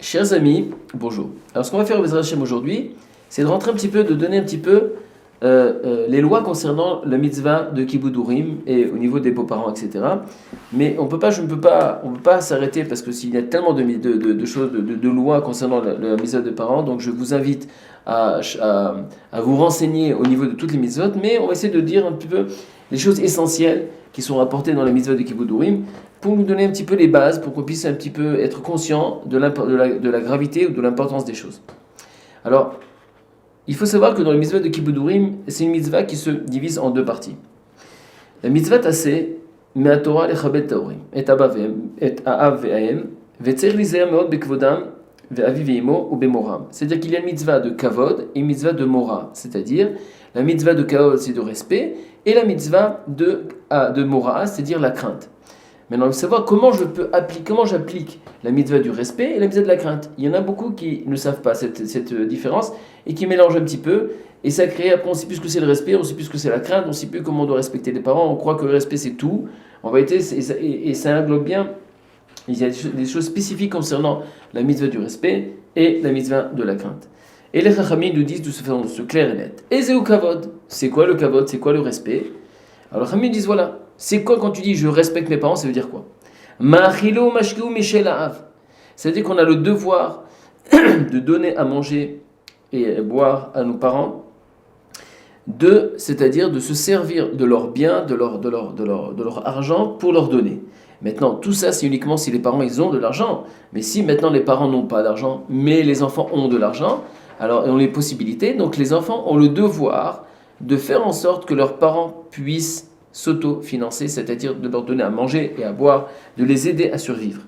Chers amis, bonjour. Alors ce qu'on va faire au Bezrat Hashem aujourd'hui, c'est de rentrer un petit peu, de donner un petit peu les lois concernant la mitzvah de Kibbout Urim et au niveau des beaux-parents, etc. Mais on peut pas s'arrêter parce que s'il y a tellement de choses, de lois concernant la mitzvah des parents, donc je vous invite à vous renseigner au niveau de toutes les mitzvot, mais on va essayer de dire un petit peu les choses essentielles qui sont rapportées dans la mitzvah de Kibbout Urim pour nous donner un petit peu les bases, pour qu'on puisse un petit peu être conscient de la gravité ou de l'importance des choses. Alors, il faut savoir que dans la mitzvah de Kibbout Urim, c'est une mitzvah qui se divise en deux parties. La mitzvah tassé, me'atorah lechabed ta'orim, et a'av ve'ahem, ve'tzerich lizeir me'od bekvodam, ve'avi ve'imo ou be'moram. C'est-à-dire qu'il y a une mitzvah de kavod et une mitzvah de mora. C'est-à-dire, la mitzvah de kavod, c'est de respect, et la mitzvah de mora, c'est-à-dire la crainte. Maintenant, il faut savoir comment j'applique la mitzvah du respect et la mitzvah de la crainte. Il y en a beaucoup qui ne savent pas cette différence et qui mélangent un petit peu. Et ça crée, après, on ne sait plus ce que c'est le respect, on ne sait plus ce que c'est la crainte, on ne sait plus comment on doit respecter les parents. On croit que le respect, c'est tout. En réalité, et ça englobe bien. Il y a des choses spécifiques concernant la mitzvah du respect et la mitzvah de la crainte. Et les Chachamim nous disent de se faire clair et net. Et c'est kavod. C'est quoi le kavod? C'est quoi le respect? Alors les Chachamim disent voilà. C'est quoi quand tu dis je respecte mes parents? Ça veut dire quoi? Ma'achilo mashkiu michel ha'av. C'est-à-dire qu'on a le devoir de donner à manger et à boire à nos parents, c'est-à-dire de se servir de leurs biens, de leur argent pour leur donner. Maintenant, tout ça, c'est uniquement si les parents ils ont de l'argent. Mais si maintenant les parents n'ont pas d'argent, mais les enfants ont de l'argent, alors ils ont les possibilités. Donc les enfants ont le devoir de faire en sorte que leurs parents puissent s'auto-financer, c'est-à-dire de leur donner à manger et à boire, de les aider à survivre.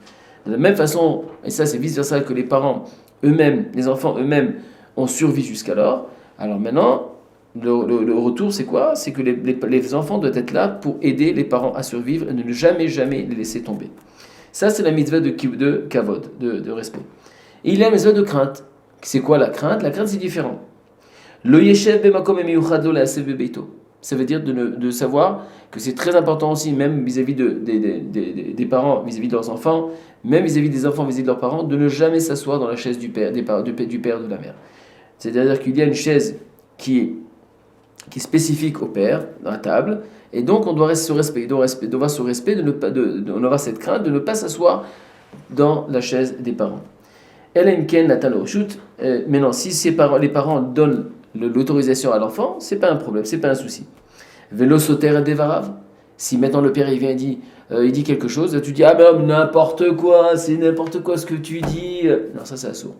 De la même façon, et ça c'est vice-versa, que les parents eux-mêmes, les enfants eux-mêmes ont survécu jusqu'alors, alors maintenant, le retour c'est quoi? C'est que les enfants doivent être là pour aider les parents à survivre et ne jamais les laisser tomber. Ça c'est la mitzvah de kavod, de respect. Et il y a la mitzvah de crainte. C'est quoi la crainte? La crainte c'est différent. Lo yeshev bemakom emiuchad lo le'aseh bebeito. Ça veut dire de savoir que c'est très important aussi, même vis-à-vis des parents, vis-à-vis de leurs enfants, même vis-à-vis des enfants, vis-à-vis de leurs parents, de ne jamais s'asseoir dans la chaise du père, du père de la mère. C'est-à-dire qu'il y a une chaise qui est spécifique au père, dans la table, et donc on doit se respecter, on doit avoir cette crainte de ne pas s'asseoir dans la chaise des parents. Mais non, si les parents donnent l'autorisation à l'enfant, c'est pas un problème, c'est pas un souci. Vélo soter et devarav. Si maintenant le père il vient il dit quelque chose, tu dis ah ben n'importe quoi, c'est n'importe quoi ce que tu dis. Non, ça c'est assourd.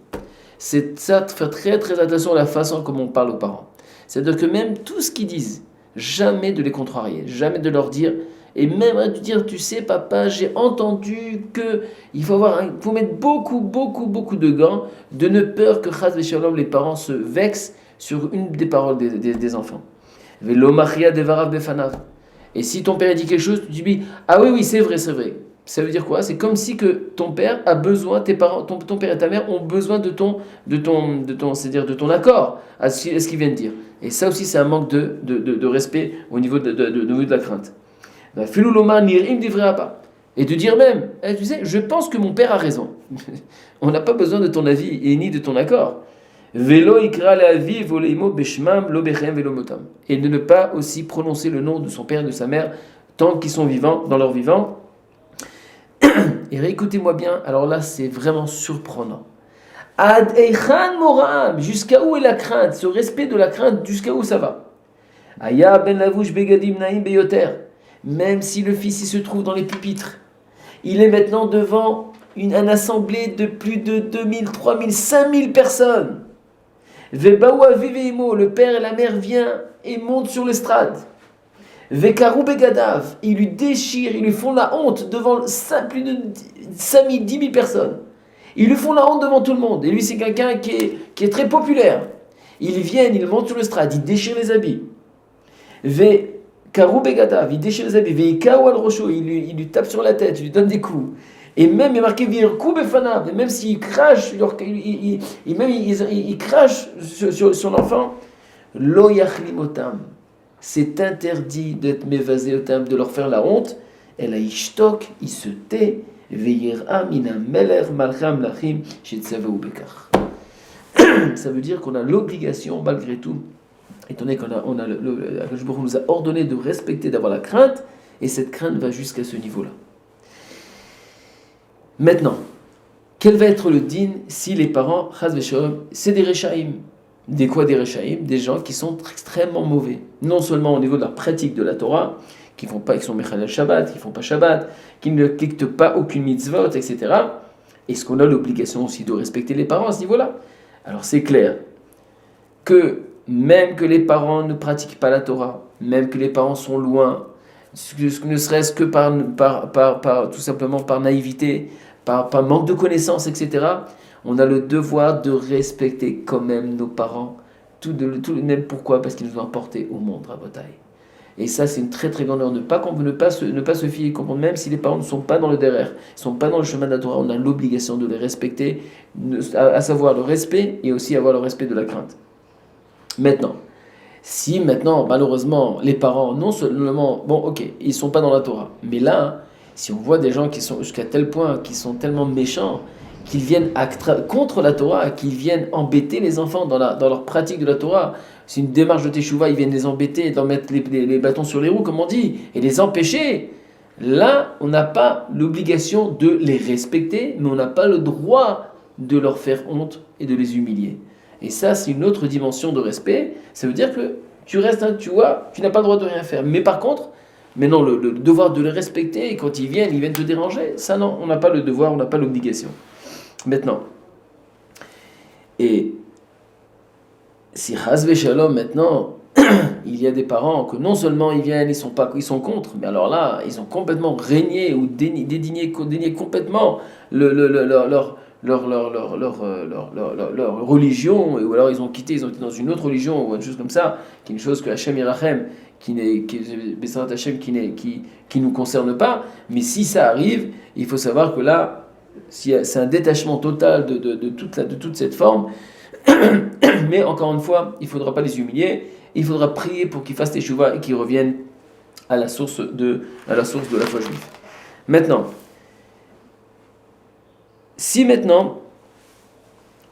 C'est ça de faire très très attention à la façon comme on parle aux parents. C'est-à-dire que même tout ce qu'ils disent, jamais de les contrarier, jamais de leur dire, et même de dire tu sais papa, j'ai entendu que il faut mettre beaucoup de gants, de ne peur que chas v'shalom les parents se vexent sur une des paroles des enfants. Velo machia devarav befanav. Et si ton père dit quelque chose, tu dis ah oui c'est vrai. Ça veut dire quoi? C'est comme si que ton père a besoin, tes parents, ton père et ta mère ont besoin c'est-à-dire de ton accord à ce qu'il vient de dire. Et ça aussi c'est un manque de respect au niveau de la crainte. Et de dire même, tu sais, je pense que mon père a raison. On n'a pas besoin de ton avis et ni de ton accord. Velo ikra le'avi voleimo beshmam lo bechem velo motam. Et de ne pas aussi prononcer le nom de son père et de sa mère tant qu'ils sont vivants, dans leur vivant. Et réécoutez-moi bien, alors là c'est vraiment surprenant. Ad eichan moram, jusqu'à où est la crainte, ce respect de la crainte, jusqu'à où ça va? Aya ben lavush begadim naim beyoter. Même si le fils il se trouve dans les pupitres, il est maintenant devant une assemblée de plus de 2000, 3000, 5000 personnes. Vebaoua viveimo, le père et la mère viennent et montent sur l'estrade. Vekaru begadav, ils lui déchirent, ils lui font la honte devant plus de 5000, 10 000 personnes. Ils lui font la honte devant tout le monde. Et lui, c'est quelqu'un qui est très populaire. Ils viennent, ils montent sur l'estrade, ils déchirent les habits. Vekaru begadav, ils déchirent les habits. Veikao al rosho, ils lui tapent sur la tête, ils lui donnent des coups. Et même, il est marqué Virkou befanav, et même s'il crache, il crache sur l'enfant, lo yachlimotam. C'est interdit d'être mévasé au terme de leur faire la honte. Et là, il se tait. Ve'yir'a mina melech malchei hamlachim shetzaveu bekach. Ça veut dire qu'on a l'obligation, malgré tout, étant donné Akadosh Baruch Hu nous a ordonné de respecter, d'avoir la crainte, et cette crainte va jusqu'à ce niveau-là. Maintenant, quel va être le din si les parents, chas v'shalom, c'est des rechaïm? Des quoi des rechaïm? Des gens qui sont extrêmement mauvais. Non seulement au niveau de la pratique de la Torah, qui sont mechalel Shabbat, qui font pas Shabbat, qui ne dictent pas aucune mitzvot, etc. Est-ce qu'on a l'obligation aussi de respecter les parents à ce niveau-là? Alors c'est clair que même que les parents ne pratiquent pas la Torah, même que les parents sont loin, ne serait-ce que tout simplement par naïveté, par manque de connaissances, etc., on a le devoir de respecter quand même nos parents, même pourquoi? Parce qu'ils nous ont apporté au monde, Rabotai. Et ça, c'est une très très grande erreur. Ne pas se fier et comprendre, même si les parents ne sont pas dans le derrière, ne sont pas dans le chemin de la Torah, on a l'obligation de les respecter, à savoir le respect et aussi avoir le respect de la crainte. Maintenant, si malheureusement, les parents, non seulement, bon, ok, ils ne sont pas dans la Torah, mais là, si on voit des gens qui sont jusqu'à tel point, qui sont tellement méchants, qu'ils viennent contre la Torah, qu'ils viennent embêter les enfants dans leur pratique de la Torah, c'est une démarche de Teshuvah, ils viennent les embêter, d'en mettre les bâtons sur les roues, comme on dit, et les empêcher. Là, on n'a pas l'obligation de les respecter, mais on n'a pas le droit de leur faire honte et de les humilier. Et ça, c'est une autre dimension de respect. Ça veut dire que tu restes, tu vois, tu n'as pas le droit de rien faire. Mais par contre, maintenant, le devoir de les respecter, et quand ils viennent te déranger. Ça, non, on n'a pas le devoir, on n'a pas l'obligation. Maintenant, et si Chas v'Shalom, maintenant, il y a des parents que non seulement ils viennent, ils sont contre, mais alors là, ils ont complètement régné ou dénié complètement leur religion, ou alors ils ont été dans une autre religion, ou une chose comme ça, qui est une chose que Hachem Yerachem, qui nous concerne pas. Mais si ça arrive, il faut savoir que là, c'est un détachement total de toute cette forme. Mais encore une fois, il ne faudra pas les humilier, il faudra prier pour qu'ils fassent teshuvah et qu'ils reviennent à la source de la foi juive. Maintenant,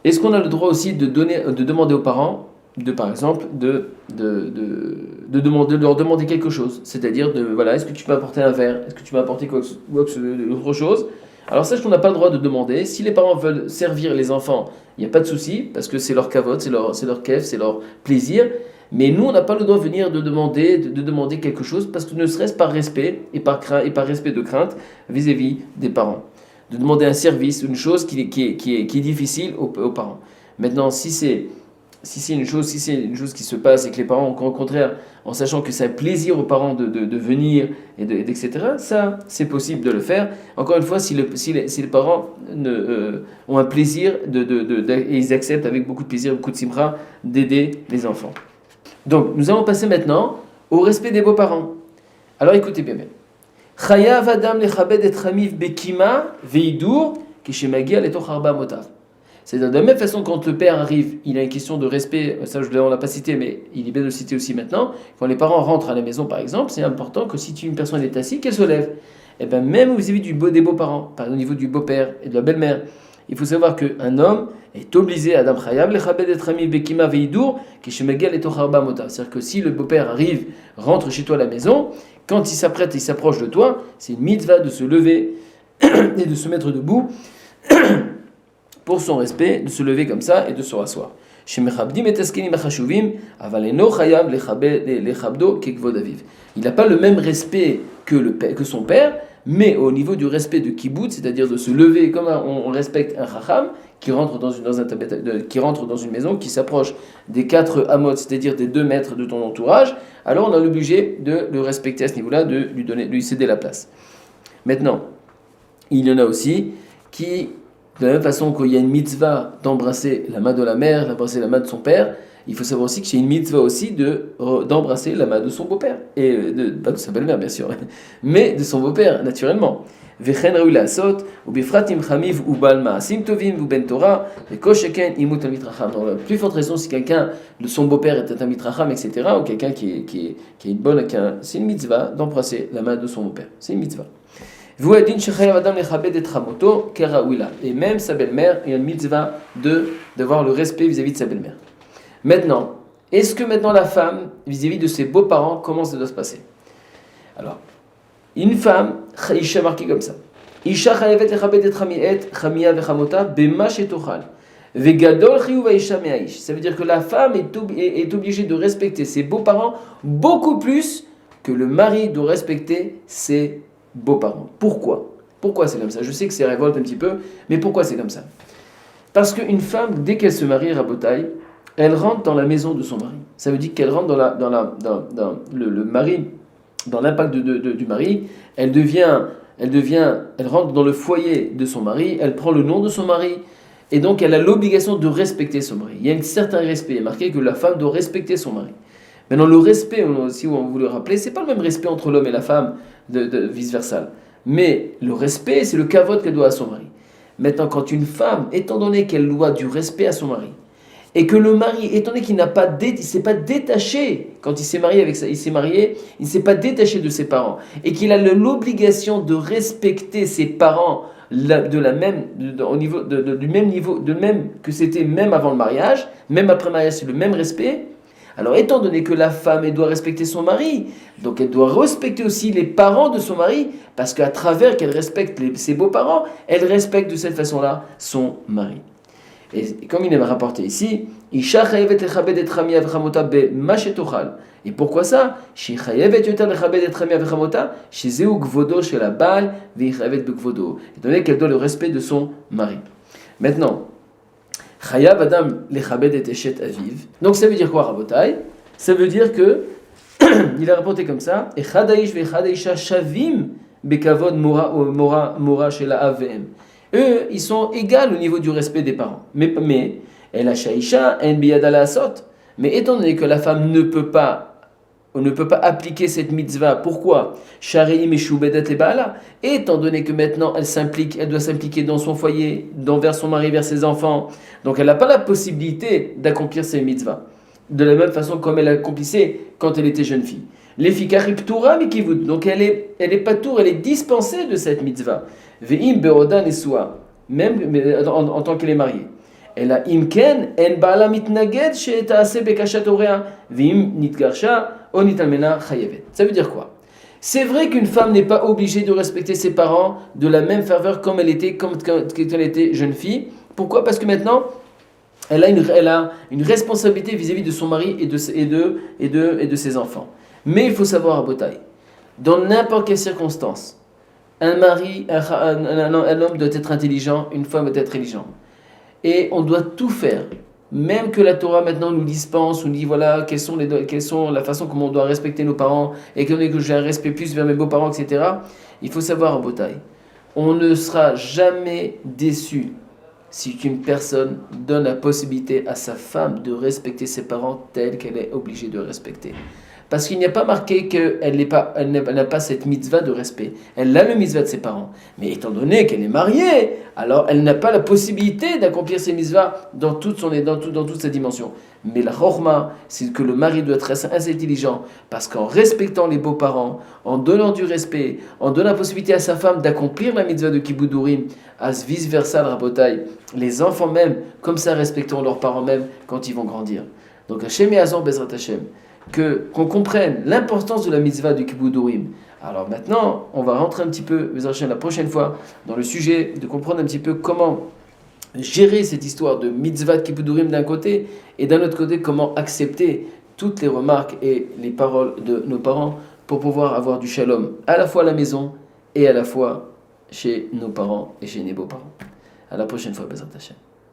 est-ce qu'on a le droit aussi de demander aux parents, par exemple, de leur demander quelque chose, c'est-à-dire est-ce que tu m'as apporté un verre, est-ce que tu m'as apporté autre chose? Alors sache qu'on n'a pas le droit de demander. Si les parents veulent servir les enfants, il n'y a pas de souci, parce que c'est leur kavod, c'est leur kef, c'est leur plaisir. Mais nous, on n'a pas le droit de venir de demander quelque chose, parce que ne serait-ce par respect et par respect de crainte vis-à-vis des parents. De demander un service, une chose qui est difficile aux parents. Maintenant, si c'est une chose qui se passe et que les parents, au contraire, en sachant que c'est un plaisir aux parents de venir etc., ça, c'est possible de le faire. Encore une fois, si les parents ont un plaisir et ils acceptent avec beaucoup de plaisir, beaucoup de simra, d'aider les enfants. Donc, nous allons passer maintenant au respect des beaux-parents. Alors, écoutez bien. Chayav adam lechabed et chamiv bekima veidur kishemagia letoch arba motav. C'est-à-dire de la même façon quand le père arrive, il a une question de respect, ça on l'a pas cité, mais il est bien de le citer aussi maintenant. Quand les parents rentrent à la maison par exemple, c'est important que si une personne est assise, qu'elle se lève. Et bien même vis-à-vis des beaux-parents, par exemple au niveau du beau-père et de la belle-mère, il faut savoir qu'un homme est obligé, Adam Chayav, lechabed et chamiv bekima veidur kishemagia letoch arba motav. C'est-à-dire que si le beau-père rentre chez toi à la maison, quand il s'apprête et il s'approche de toi, c'est une mitzvah de se lever et de se mettre debout pour son respect, de se lever comme ça et de se rasseoir. Il n'a pas le même respect que son père, mais au niveau du respect de kibbutz, c'est-à-dire de se lever comme on respecte un chacham qui rentre dans une maison, qui s'approche des 4 amot, c'est-à-dire des 2 mètres de ton entourage, alors on a l'obligé de le respecter à ce niveau-là, de lui céder la place. Maintenant, il y en a aussi qui, de la même façon qu'il y a une mitzvah d'embrasser la main de la mère, d'embrasser la main de son père, il faut savoir aussi qu'il y a une mitzvah aussi d'embrasser la main de son beau-père, et pas de sa belle-mère bien sûr, mais de son beau-père naturellement. Vechen raoui la'asot, ou bifratim chamiv ou bal ma'asim tovim ou ben Torah, et kosheken imut talmid racham. Donc la plus forte raison, si son beau-père est un talmid racham, etc., ou quelqu'un qui est une bonne, c'est une mitzvah d'embrasser la main de son beau-père. C'est une mitzvah. Et même sa belle-mère, il y a une mitzvah d'avoir le respect vis-à-vis de sa belle-mère. Maintenant, est-ce que maintenant la femme, vis-à-vis de ses beaux-parents, comment ça doit se passer? Alors, une femme, Isha marqué comme ça. Isha chayavet lechabed et chamia vechamota bema shetochal. Vegadol chiyuv haisha me'aish. Ça veut dire que la femme est obligée de respecter ses beaux-parents beaucoup plus que le mari doit respecter ses beaux-parents. Pourquoi? Pourquoi c'est comme ça? Je sais que c'est révolte un petit peu, mais pourquoi c'est comme ça? Parce qu'une femme, dès qu'elle se marie, Rabotai, elle rentre dans la maison de son mari. Ça veut dire qu'elle rentre dans le mari, dans l'impact du mari. Elle rentre dans le foyer de son mari, elle prend le nom de son mari, et donc elle a l'obligation de respecter son mari. Il y a un certain respect, il est marqué que la femme doit respecter son mari. Maintenant, le respect, si on vous le rappelez, c'est pas le même respect entre l'homme et la femme, vice-versa. Mais le respect, c'est le kavod qu'elle doit à son mari. Maintenant, quand une femme, étant donné qu'elle doit du respect à son mari, et que le mari, étant donné qu'il ne s'est pas détaché, quand il s'est marié, il ne s'est pas détaché de ses parents, et qu'il a l'obligation de respecter ses parents au niveau, du même niveau, de même que c'était même avant le mariage, même après le mariage, c'est le même respect. Alors, étant donné que la femme, elle doit respecter son mari, donc elle doit respecter aussi les parents de son mari, parce qu'à travers qu'elle respecte ses beaux-parents, elle respecte de cette façon-là son mari. Et comme il est rapporté ici, Isha chayavet lechabed et chamia vechamota bema shetochal. Et pourquoi ça? She chayavet yoter lechabed et chamia vechamota, shezeu gvodo shel habal veichayavet begvodo. Étant donné qu'elle doit le respect de son mari. Maintenant, chayav adam lechabed et eshet aviv. Donc ça veut dire quoi, Rabotai? Ça veut dire que il a rapporté comme ça, echad haish veechad haisha shavim bekavod mora shel ha'av. Eux, ils sont égaux au niveau du respect des parents. Mais elle a shaisha, en biyada asot. Mais étant donné que la femme ne peut pas appliquer cette mitzvah, pourquoi? Shareim et shubedet et baala. Étant donné que maintenant elle doit s'impliquer dans son foyer, vers son mari, vers ses enfants. Donc elle n'a pas la possibilité d'accomplir ces mitzvahs. De la même façon comme elle accomplissait quand elle était jeune fille. Les fikari ptura mikivut. Donc elle est patour, elle est dispensée de cette mitzvah. Ve'im be'oda nesua, même en tant qu'elle est mariée. Elle a imken en ba'ala mitnaged she'ta'aseh bekashat horea ve'im nitgarsha o nitalmena chayevet. Ça veut dire quoi? C'est vrai qu'une femme n'est pas obligée de respecter ses parents de la même ferveur comme elle était jeune fille. Pourquoi? Parce que maintenant elle a une responsabilité vis-à-vis de son mari et de ses enfants. Mais il faut savoir à Botaï, dans n'importe quelle circonstance, un homme doit être intelligent, une femme doit être intelligente. Et on doit tout faire. Même que la Torah maintenant nous dispense, nous dit voilà, quelles sont la façon comment on doit respecter nos parents, et que j'ai un respect plus vers mes beaux-parents, etc. Il faut savoir en Botaï, on ne sera jamais déçu si une personne donne la possibilité à sa femme de respecter ses parents tels qu'elle est obligée de respecter. Parce qu'il n'y a pas marqué qu'elle n'a pas cette mitzvah de respect. Elle a le mitzvah de ses parents. Mais étant donné qu'elle est mariée, alors elle n'a pas la possibilité d'accomplir ces mitzvahs dans toute sa dimension. Mais la chorma, c'est que le mari doit être assez intelligent. Parce qu'en respectant les beaux-parents, en donnant du respect, en donnant la possibilité à sa femme d'accomplir la mitzvah de Kibbudurim, as vice-versa, le rabotai, les enfants même, comme ça, respecteront leurs parents même quand ils vont grandir. Donc Hashem et Azor Bezrat Hashem. Qu'on comprenne l'importance de la mitzvah du Kibbudurim. Alors maintenant, on va rentrer un petit peu, la prochaine fois, dans le sujet de comprendre un petit peu comment gérer cette histoire de mitzvah de Kibbudurim d'un côté, et d'un autre côté, comment accepter toutes les remarques et les paroles de nos parents pour pouvoir avoir du shalom à la fois à la maison et à la fois chez nos parents et chez nos beaux-parents. À la prochaine fois, Bezrat Hashem.